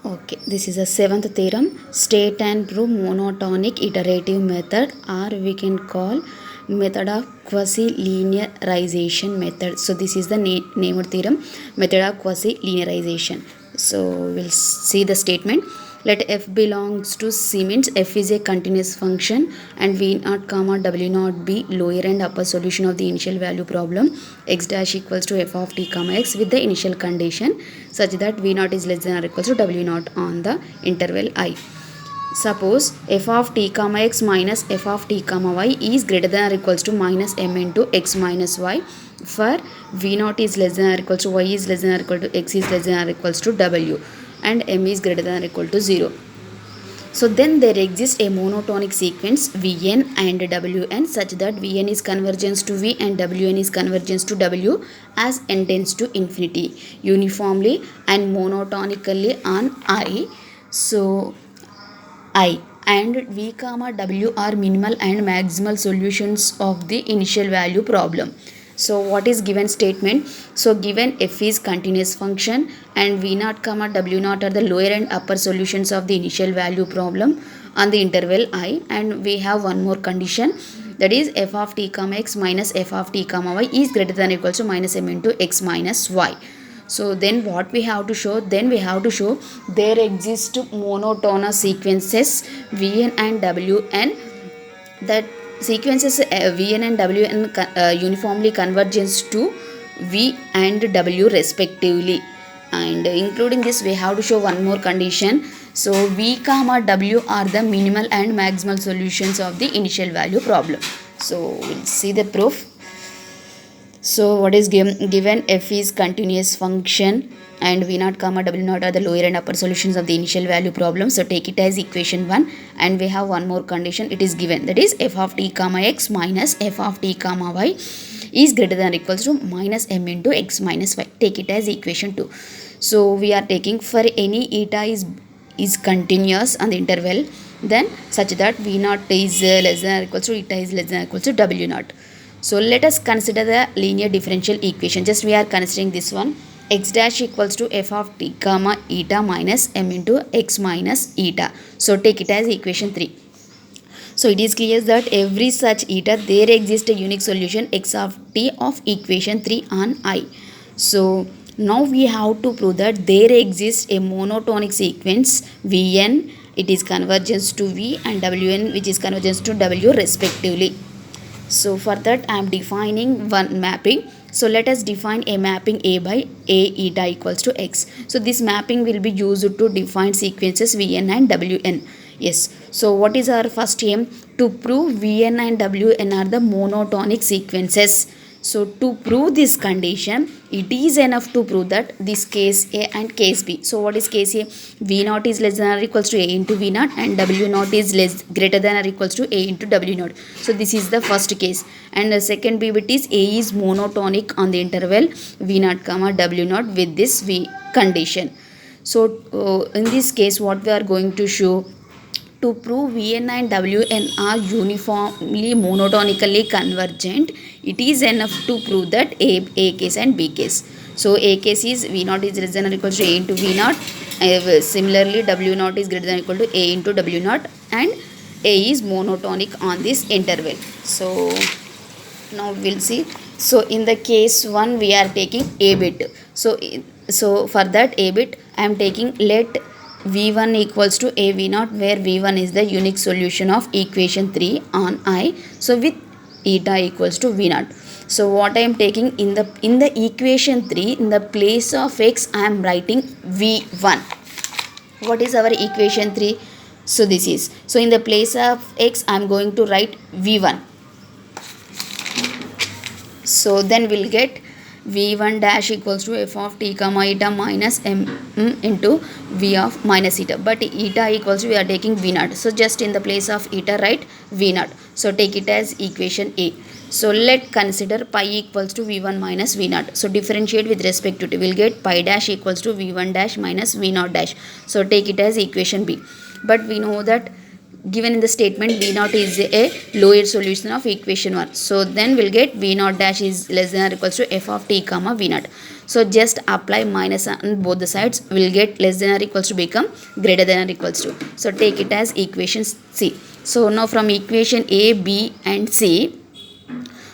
Okay, this is the seventh theorem. State and prove monotonic iterative method, or we can call method of quasi-linearization method. So this is the named theorem, method of quasi-linearization. So we'll see the statement. Let f belongs to C, means f is a continuous function and v naught comma w naught be lower and upper solution of the initial value problem x dash equals to f of t comma x with the initial condition such that v naught is less than or equals to w naught on the interval I. Suppose f of t comma x minus f of t comma y is greater than or equals to minus m into x minus y for v naught is less than or equals to y is less than or equal to x is less than or equals to w and m is greater than or equal to 0. So then there exists a monotonic sequence Vn and Wn such that Vn is convergence to V and Wn is convergence to W as n tends to infinity uniformly and monotonically on I. So I and V comma W are minimal and maximal solutions of the initial value problem. So what is given statement? So given f is continuous function and v naught comma w naught are the lower and upper solutions of the initial value problem on the interval I, and we have one more condition, that is f of t comma x minus f of t comma y is greater than or equal to minus m into x minus y. So then what we have to show? Then we have to show there exist monotonous sequences Vn and Wn, that sequences Vn and Wn uniformly convergence to V and W respectively, and including this we have to show one more condition. So V comma W are the minimal and maximal solutions of the initial value problem. So we'll see the proof. So what is given f is continuous function and v naught comma w naught are the lower and upper solutions of the initial value problem. So take it as equation 1, and we have one more condition it is given, that is f of t comma x minus f of t comma y is greater than or equals to minus m into x minus y. Take it as equation 2. So we are taking for any eta is continuous on the interval, then such that v naught is less than or equals to eta is less than or equals to w naught. So let us consider the linear differential equation. Just we are considering this one, x dash equals to f of t comma eta minus m into x minus eta. So take it as equation 3. So it is clear that every such eta there exists a unique solution x of t of equation 3 on I. So now we have to prove that there exists a monotonic sequence Vn, it is convergence to V, and Wn which is convergence to W respectively. So for that I am defining one mapping. So let us define a mapping A by A eta equals to x. So this mapping will be used to define sequences Vn and Wn. Yes. So what is our first aim? To prove Vn and Wn are the monotonic sequences. So to prove this condition, it is enough to prove that this case A and case B. So what is case A? V naught is less than or equals to A into V naught and W naught is greater than or equals to A into W naught. So this is the first case. And the second B bit is A is monotonic on the interval V naught comma W naught with this V condition. So in this case what we are going to show, to prove Vn and Wn are uniformly monotonically convergent, it is enough to prove that A case and B case. So A case is V naught is less than or equal to A into V naught. Similarly W naught is greater than or equal to A into W naught, and A is monotonic on this interval. So now we'll see. So in the case 1 we are taking A bit. So for that A bit I am taking let V1 equals to A V naught, where V1 is the unique solution of equation 3 on I. So with eta equals to V naught. So what I am taking in the equation 3, in the place of x I am writing V1. What is our equation 3? So this is, so in the place of x I am going to write V1. So then we'll get V1 dash equals to f of t comma eta minus m into V of minus eta. But eta equals to, we are taking V naught. So just in the place of eta write V naught. So take it as equation A. So let consider pi equals to V1 minus V naught. So differentiate with respect to t. We'll get pi dash equals to V1 dash minus V naught dash. So take it as equation B. But we know that given in the statement V naught is a lower solution of equation 1. So then we'll get V naught dash is less than or equals to f of t comma V naught. So just apply minus on both the sides, will get less than or equals to become greater than or equals to. So take it as equation C. So now from equation A, B and C,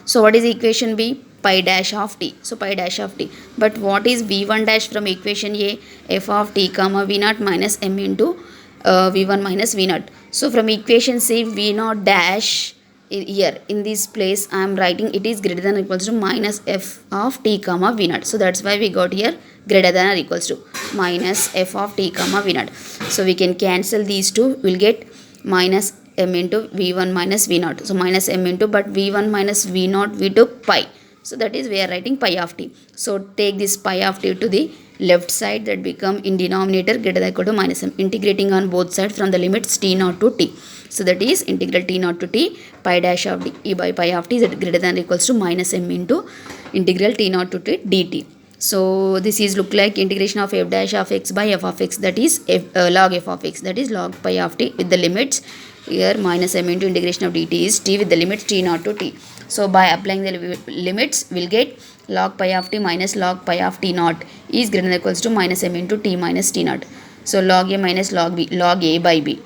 so what is equation B? Pi dash of t. So pi dash of t. But what is v1 dash from equation A? F of t comma v0 minus m into v1 minus v0. So from equation C, v0 dash here in this place I am writing it is greater than or equals to minus f of t comma v0. So that's why we got here greater than or equals to minus f of t comma v0. So we can cancel these two. We'll get minus m into v1 minus v0. So minus m into, but v1 minus v0 we took pi. So that is we are writing pi of t. So take this pi of t to the left side, that become in denominator greater than or equal to minus m. Integrating on both sides from the limits t0 to t. So that is integral t0 to t pi dash of d e by pi of t is greater than or equals to minus m into integral t0 to t dt. So this is look like integration of f dash of x by f of x, that is log f of x, that is log pi of t with the limits here minus m into integration of dt is t with the limits t0 to t. So by applying the limits we'll get log pi of t minus log pi of t0 is greater than or equals to minus m into t minus t0. So log a minus log b, log a by b.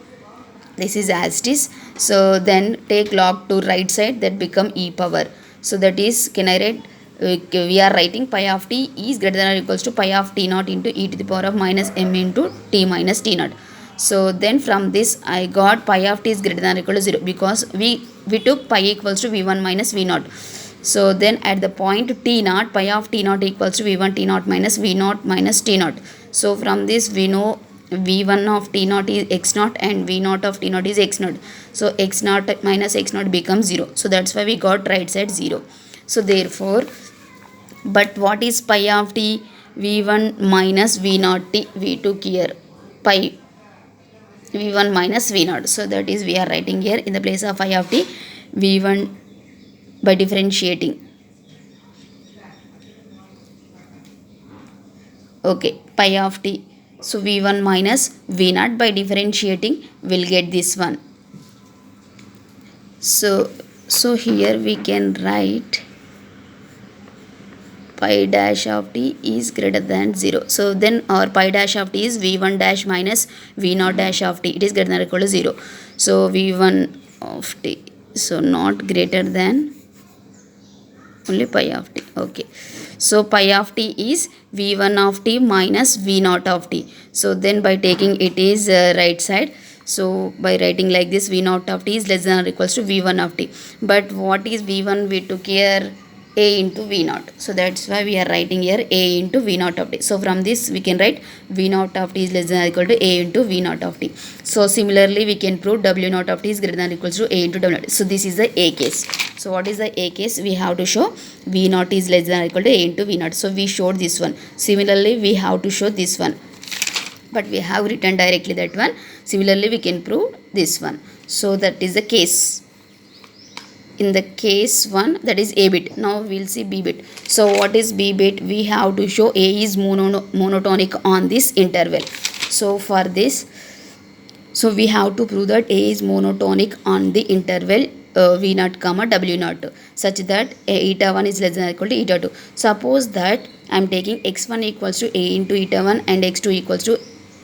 This is as it is. So then take log to right side, that become e power. So that is, can I write, we are writing pi of t is greater than or equals to pi of t0 into e to the power of minus m into t minus t0. So then from this I got pi of t is greater than or equal to 0 because we took pi equals to v1 minus v0. So then at the point t0, pi of t0 equals to v1 t0 minus v0 minus t0. So from this we know v1 of t0 is x0 and v0 of t0 is x0. So x0 minus x0 becomes 0. So that's why we got right side 0. So therefore, but what is pi of t? v1 minus v0 t, we took here pi v1 minus v0. So that is we are writing here in the place of pi of t v1 by differentiating. Okay, pi of t. So v1 minus v0 by differentiating will get this one. So here we can write pi dash of t is greater than 0. So then our pi dash of t is v1 dash minus v0 dash of t. It is greater than or equal to 0. So v1 of t, so not greater than only pi of t. Okay. So pi of t is v1 of t minus v0 of t. So then by taking it is right side. So by writing like this, v0 of t is less than or equals to v1 of t. But what is v1? We took here a into v0. So that's why we are writing here a into v0 of t. So from this we can write v0 of t is less than or equal to a into v0 of t. So similarly we can prove w0 of t is greater than or equals to a into w0. So this is the a case. So what is the a case? We have to show v0 is less than or equal to a into v0. So we showed this one. Similarly we have to show this one, but we have written directly that one. Similarly we can prove this one. So that is the case. In the case 1, that is a bit. Now we will see b bit. So what is b bit? We have to show a is monotonic on this interval. So for this, so we have to prove that a is monotonic on the interval v0 comma w0 such that eta 1 is less than or equal to eta 2. Suppose that I am taking x1 equals to a into eta 1 and x2 equals to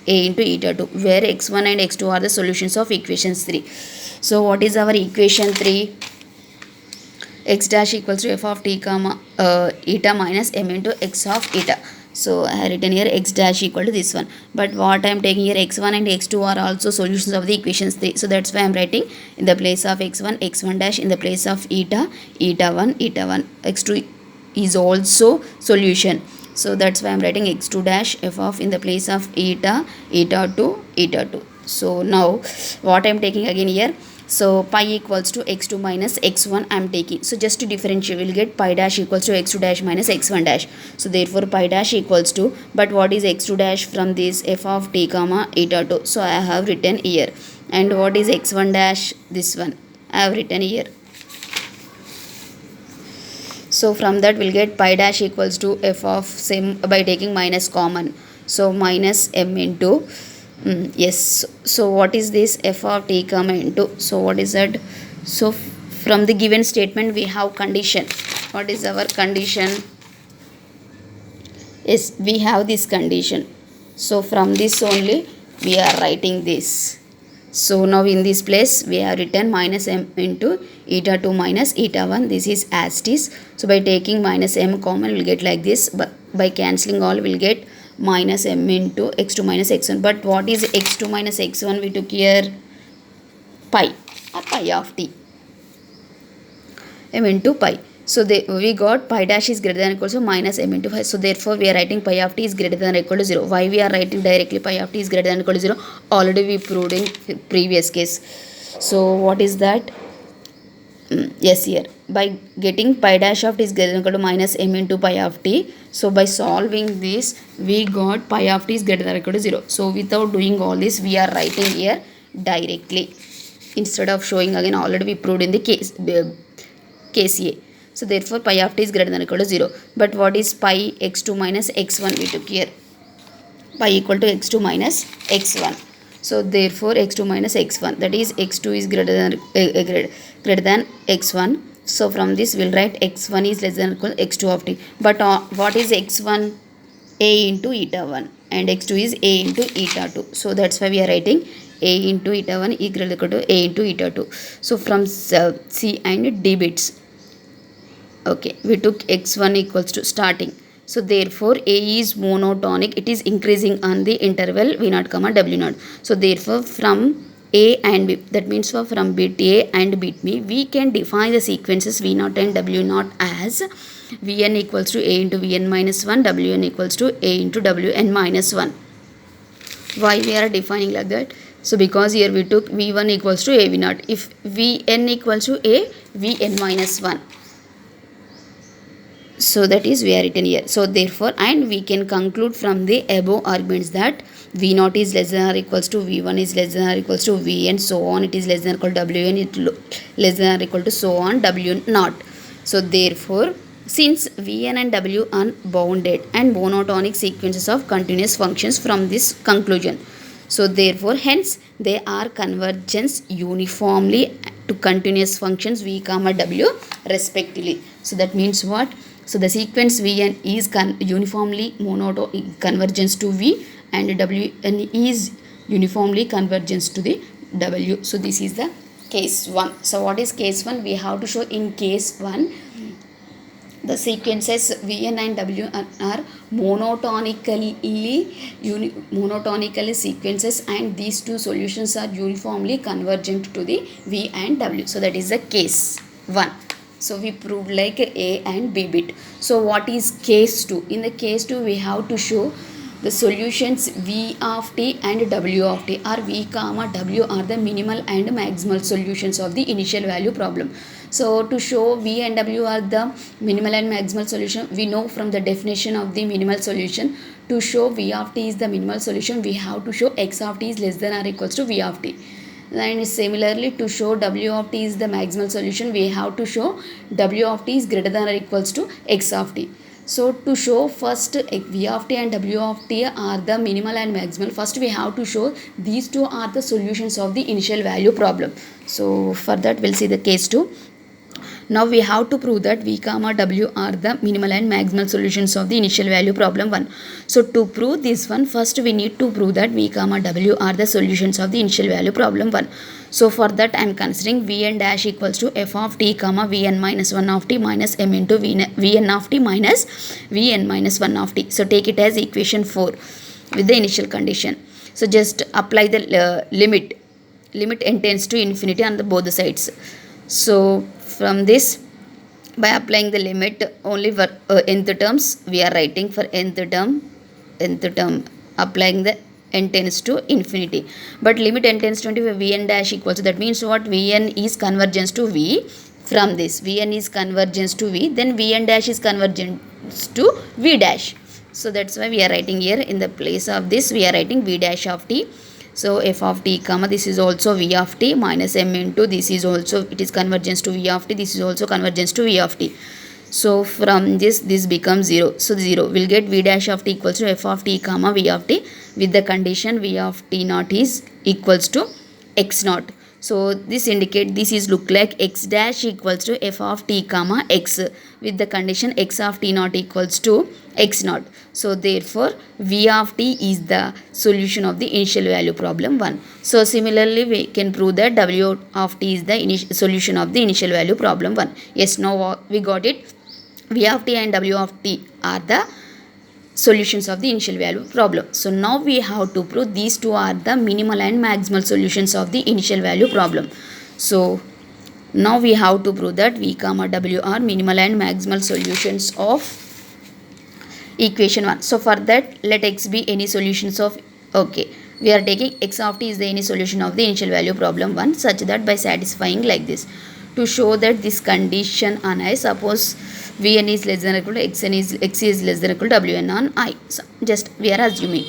a into eta 2, where x1 and x2 are the solutions of equations 3. So what is our equation 3? X dash equals to f of t comma eta minus m into x of eta. So I have written here x dash equal to this one. But what I am taking here, x1 and x2 are also solutions of the equations 3. So that's why I am writing in the place of x1, x1 dash, in the place of eta, eta 1, eta 1. x2 is also solution. So that's why I am writing x2 dash f of in the place of eta, eta 2, eta 2. So now what I am taking again here. So pi equals to x2 minus x1 I am taking. So just to differentiate, we will get pi dash equals to x2 dash minus x1 dash. So therefore pi dash equals to, but what is x2 dash from this f of t comma eta 2. So I have written here. And what is x1 dash? This one I have written here. So from that we'll get pi dash equals to f of same by taking minus common. So minus m into yes. So what is this f of t comma into? So what is that? So from the given statement we have condition. What is our condition? Yes, we have this condition. So from this only we are writing this. So now in this place we have written minus m into eta 2 minus eta 1. This is as it is. So by taking minus m common we'll get like this. But by cancelling all we'll get minus m into x2 minus x1. But what is x2 minus x1? We took here pi or pi of t, m into pi. So we got pi dash is greater than or equal to minus m into 5. So therefore we are writing pi of t is greater than or equal to 0. Why we are writing directly pi of t is greater than or equal to 0? Already we proved in previous case. So what is that? Yes, here by getting pi dash of t is greater than or equal to minus m into pi of t. So by solving this we got pi of t is greater than or equal to 0. So without doing all this we are writing here directly instead of showing again. Already we proved in the case A. So therefore pi of t is greater than or equal to 0. But what is pi x2 minus x1? We took here pi equal to x2 minus x1. So therefore x2 minus x1, that is x2 is greater than x1. So from this we'll write x1 is less than or equal to x2 of t. But what is x1? A into eta 1 and x2 is a into eta 2. So that's why we are writing a into eta 1 equal to a into eta 2. So from C and D bits, okay, we took x1 equals to starting. So therefore A is monotonic, it is increasing on the interval v0 comma w0. So therefore from A and B, that means from bit A and bit B, we can define the sequences v0 and w0 as vn equals to a into vn minus 1, wn equals to a into wn minus 1. Why we are defining like that? So because here we took v1 equals to a v0. If vn equals to a, vn minus 1. So that is we are written here. So therefore, and we can conclude from the above arguments that v0 is less than or equals to v1 is less than or equals to v and so on. It is less than or equal to wn, it less than or equal to so on w0. So therefore, since vn and w are bounded and monotonic sequences of continuous functions from this conclusion, so therefore hence they are convergence uniformly to continuous functions v comma w respectively. So that means what? So the sequence vn is uniformly convergence to v and wn is uniformly convergence to the w. So this is the case 1. So what is case 1? We have to show in case 1 the sequences vn and w are monotonically sequences and these two solutions are uniformly convergent to the v and w. So that is the case 1. So we proved like a and b bit. So what is case 2? In the case 2 we have to show the solutions v of t and w of t or v comma w are the minimal and maximal solutions of the initial value problem. So to show v and w are the minimal and maximal solution, we know from the definition of the minimal solution, to show v of t is the minimal solution, we have to show x of t is less than or equals to v of t. And similarly, to show w of t is the maximal solution, we have to show w of t is greater than or equals to x of t. So to show first v of t and w of t are the minimal and maximal, first we have to show these two are the solutions of the initial value problem. So for that we'll see the case 2. Now we have to prove that v comma w are the minimal and maximal solutions of the initial value problem 1. So to prove this one, first we need to prove that v comma w are the solutions of the initial value problem 1. So for that I am considering vn dash equals to f of t comma vn minus 1 of t minus m into vn of t minus vn minus 1 of t. So take it as equation 4 with the initial condition. So just apply the limit n tends to infinity on both the sides. So from this, by applying the limit only for nth terms, we are writing for nth term applying the n tends to infinity. But limit n tends to infinity, vn dash equals to, that means what? Vn is convergence to v. From this vn is convergence to v, then vn dash is convergence to v dash. So that's why we are writing here in the place of this we are writing v dash of t. So f of t comma this is also v of t minus m into this is also, it is convergence to v of t, this is also convergence to v of t. So from this becomes 0. So 0 will get v dash of t equals to f of t comma v of t with the condition v of t naught is equals to x naught. So this indicate this is look like x dash equals to f of t comma x with the condition x of t naught equals to x naught. So therefore v of t is the solution of the initial value problem 1. So similarly we can prove that w of t is the solution of the initial value problem 1. Yes, now we got it. V of t and w of t are the solutions of the initial value problem. So now we have to prove these two are the minimal and maximal solutions of the initial value problem. So now we have to prove that v comma w are minimal and maximal solutions of equation 1. So for that, let x be any solutions of, okay, we are taking x of t is the any solution of the initial value problem 1 such that by satisfying like this. To show that this condition on I, suppose Vn is less than or equal to x is less than or equal to Wn on I. So just we are assuming.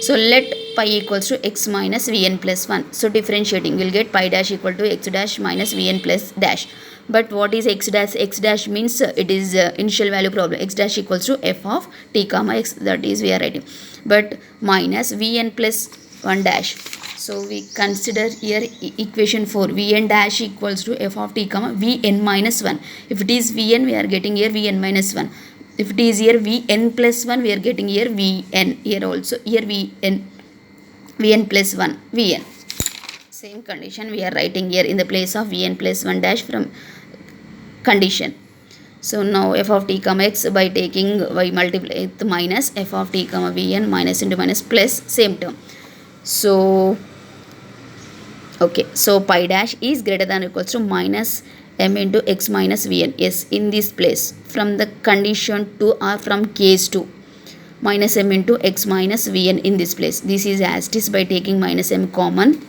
So let pi equals to x minus Vn plus 1. So differentiating, we'll get pi dash equal to x dash minus Vn plus dash. But what is x dash? X dash means it is initial value problem. X dash equals to f of t comma x, that is we are writing. But minus Vn plus 1 dash. So we consider here equation 4, Vn dash equals to f of t comma Vn minus 1. If it is Vn, we are getting here Vn minus 1. If it is here Vn plus 1, we are getting here Vn. Here also here Vn plus 1 Vn. Same condition we are writing here in the place of Vn plus 1 dash from condition. So now f of t comma x by taking by multiply with minus f of t comma Vn minus into minus plus same term. So okay, so pi dash is greater than or equals to minus m into x minus Vn. Yes, in this place from the condition 2 or from case 2, minus m into x minus Vn in this place. This is as it is by taking minus m common.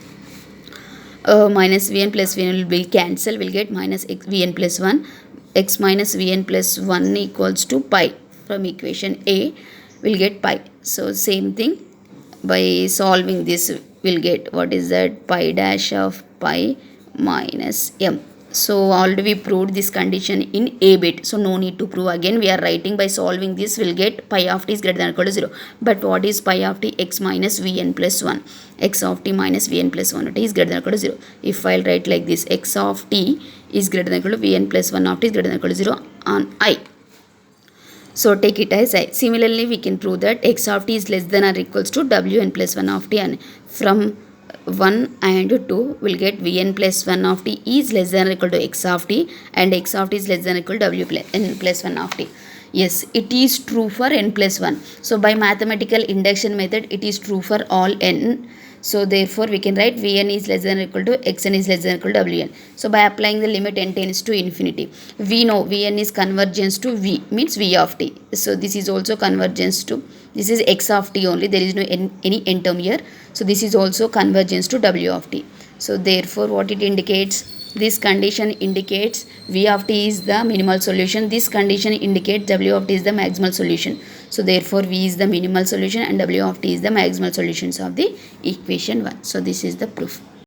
Minus Vn plus Vn will be cancel, we'll get minus x, Vn plus 1, x minus Vn plus 1 equals to pi. From equation A we'll get pi. So same thing, by solving this we'll get what is that, pi dash of pi minus m. So already we proved this condition in a bit, so no need to prove again. We are writing by solving this we'll get pi of t is greater than or equal to 0. But what is pi of t? X minus Vn plus 1. X of t minus Vn plus 1 t is greater than or equal to 0. If I'll write like this, x of t is greater than or equal to Vn plus 1 of t is greater than or equal to 0 on I. So take it as I. Similarly, we can prove that x of t is less than or equals to Wn plus 1 of t, and from 1 and 2 will get Vn plus 1 of t is less than or equal to x of t, and x of t is less than or equal to W plus n plus 1 of t. Yes, it is true for n plus 1. So by mathematical induction method, it is true for all n. So therefore we can write Vn is less than or equal to xn is less than or equal to Wn. So by applying the limit n tends to infinity, we know Vn is convergence to v, means v of t. So this is also convergence to, this is x of t only, there is no any n term here. So this is also convergence to w of t. So therefore what it indicates, this condition indicates v of t is the minimal solution, this condition indicates w of t is the maximal solution. So therefore v is the minimal solution and w of t is the maximal solutions of the equation 1. So this is the proof.